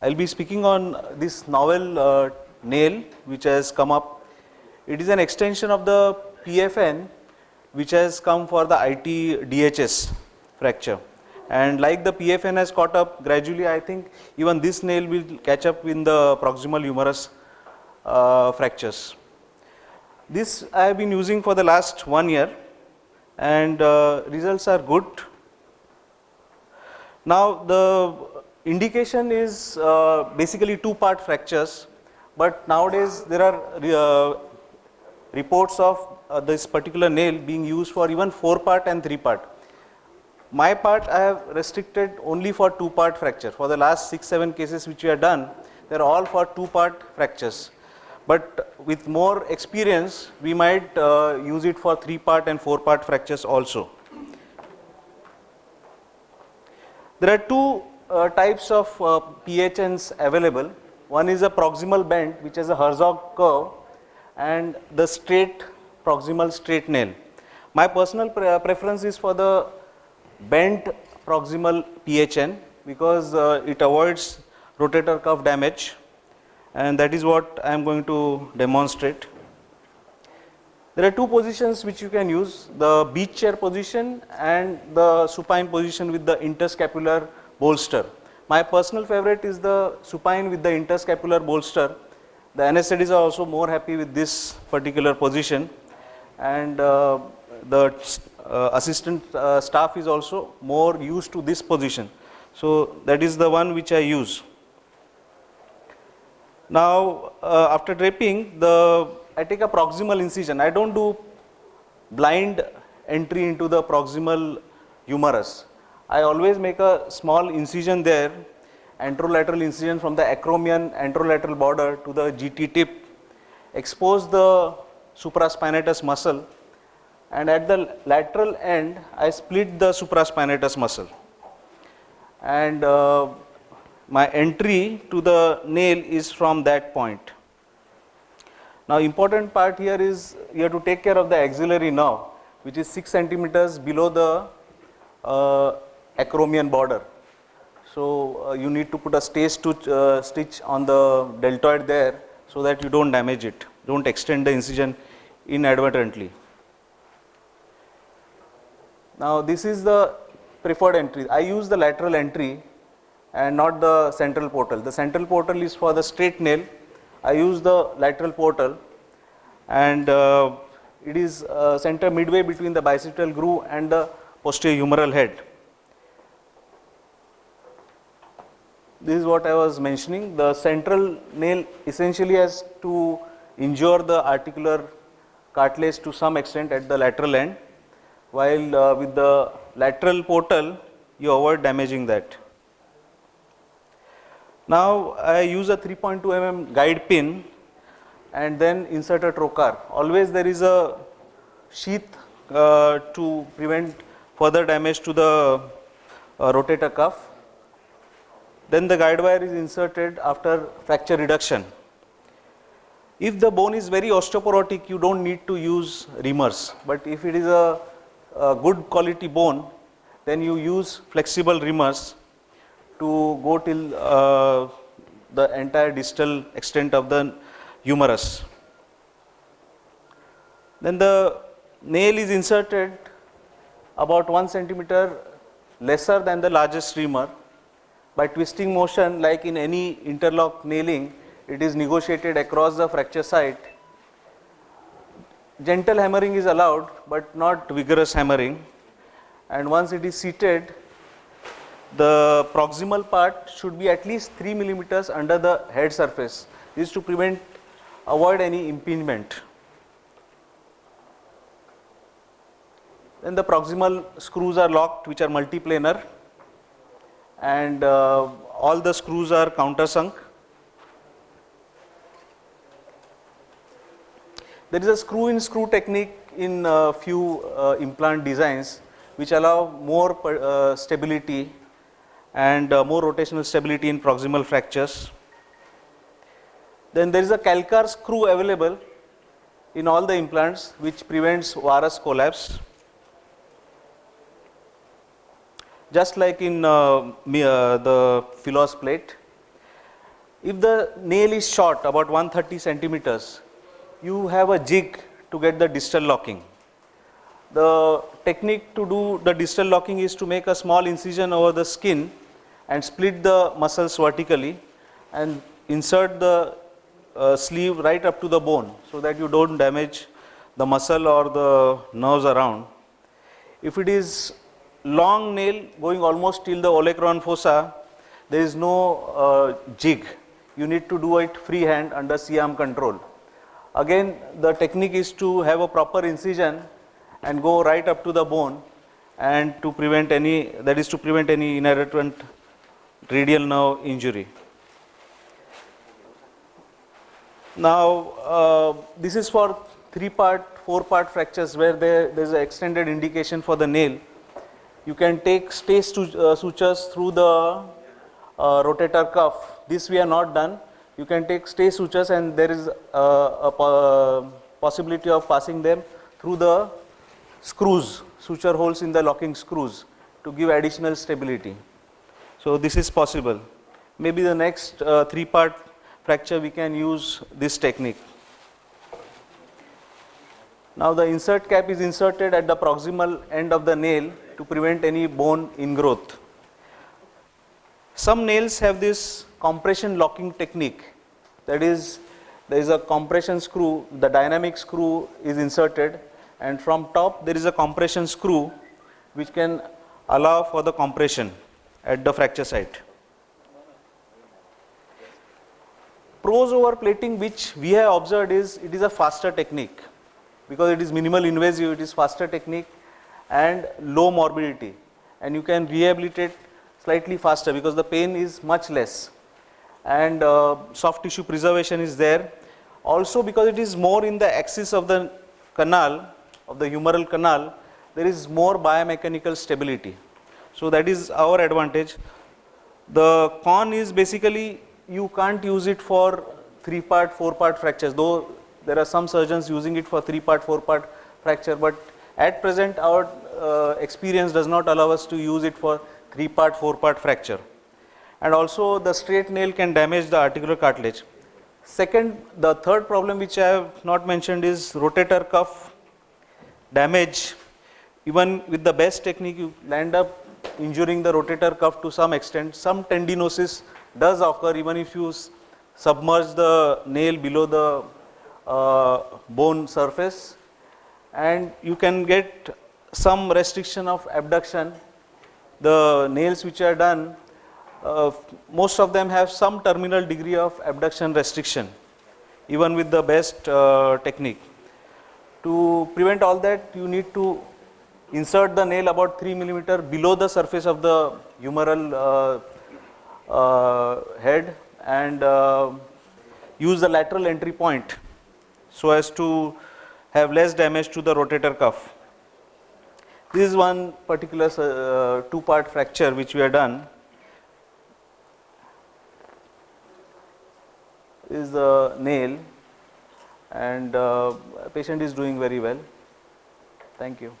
I'll be speaking on this novel nail which has come up. It is an extension of the PFN which has come for the IT DHS fracture. And like the PFN has caught up gradually, I think even this nail will catch up in the proximal humerus fractures. This I have been using for the last 1 year and results are good. Now the indication is basically two-part fractures, but nowadays there are reports of this particular nail being used for even 4-part and 3-part. My part I have restricted only for 2-part fracture. For the last 6-7 cases which we have done, they are all for 2-part fractures. But with more experience, we might use it for 3-part and 4-part fractures also. There are two types of PHNs available. One is a proximal bend, which has a Herzog curve, and the straight proximal straight nail. My personal preference is for the bent proximal PHN because it avoids rotator cuff damage, and that is what I am going to demonstrate. There are two positions which you can use, the beach chair position and the supine position with the interscapular bolster. My personal favorite is the supine with the interscapular bolster. The anesthetists are also more happy with this particular position, and the assistant staff is also more used to this position. So that is the one which I use. Now after draping, I take a proximal incision. I don't do blind entry into the proximal humerus. I always make a small incision there, anterolateral incision from the acromion anterolateral border to the GT tip, expose the supraspinatus muscle, and at the lateral end I split the supraspinatus muscle, and my entry to the nail is from that point. Now important part here is you have to take care of the axillary nerve, which is 6 centimeters below the acromion border. So you need to put a stitch on the deltoid there so that you don't damage it, don't extend the incision inadvertently. Now this is the preferred entry. I use the lateral entry and not the central portal. The central portal is for the straight nail. I use the lateral portal, and it is center midway between the bicipital groove and the posterior humeral head. This is what I was mentioning. The central nail essentially has to injure the articular cartilage to some extent at the lateral end, while with the lateral portal you avoid damaging that. Now I use a 3.2 mm guide pin and then insert a trocar. Always there is a sheath to prevent further damage to the rotator cuff. Then the guide wire is inserted after fracture reduction. If the bone is very osteoporotic, you don't need to use reamers, but if it is a good quality bone, then you use flexible reamers to go till the entire distal extent of the humerus. Then the nail is inserted about 1 centimeter lesser than the largest reamer. By twisting motion, like in any interlock nailing, it is negotiated across the fracture site. Gentle hammering is allowed, but not vigorous hammering. And once it is seated, the proximal part should be at least 3 millimeters under the head surface. This is to avoid any impingement. Then the proximal screws are locked, which are multiplanar, and all the screws are countersunk. There is a screw in screw technique in few implant designs which allow more stability and more rotational stability in proximal fractures. Then there is a Calcar screw available in all the implants which prevents varus collapse. Just like in the Philos plate. If the nail is short, about 130 centimeters, you have a jig to get the distal locking. The technique to do the distal locking is to make a small incision over the skin and split the muscles vertically and insert the sleeve right up to the bone so that you don't damage the muscle or the nerves around. If it is long nail going almost till the olecranon fossa, there is no jig. You need to do it freehand under C-arm control. Again, the technique is to have a proper incision and go right up to the bone, and to prevent any, that is to prevent any inadvertent radial nerve injury. Now, this is for 3-part, 4-part fractures where there is an extended indication for the nail. You can take stay sutures through the rotator cuff. This we have not done. You can take stay sutures, and there is a possibility of passing them through the screws, suture holes in the locking screws to give additional stability. So this is possible. Maybe the next 3-part fracture we can use this technique. Now the insert cap is inserted at the proximal end of the nail to prevent any bone ingrowth. Some nails have this compression locking technique, that is, there is a compression screw, the dynamic screw is inserted, and from top there is a compression screw which can allow for the compression at the fracture site. Pros over plating which we have observed is it is a faster technique because it is minimal invasive, it is faster technique and low morbidity, and you can rehabilitate slightly faster because the pain is much less, and soft tissue preservation is there. Also, because it is more in the axis of the canal, of the humeral canal, there is more biomechanical stability. So that is our advantage. The con is basically you can't use it for 3-part, 4-part fractures, though there are some surgeons using it for 3-part, 4-part fracture, but at present our experience does not allow us to use it for 3-part, 4-part fracture. And also the straight nail can damage the articular cartilage. Second, the third problem which I have not mentioned is rotator cuff damage. Even with the best technique, you land up injuring the rotator cuff to some extent. Some tendinosis does occur even if you submerge the nail below the bone surface, and you can get some restriction of abduction. The nails which are done, most of them have some terminal degree of abduction restriction, even with the best technique. To prevent all that, you need to insert the nail about 3 millimeter below the surface of the humeral head, and use the lateral entry point so as to have less damage to the rotator cuff. This is one particular 2-part fracture which we have done. This is the nail, and patient is doing very well. Thank you.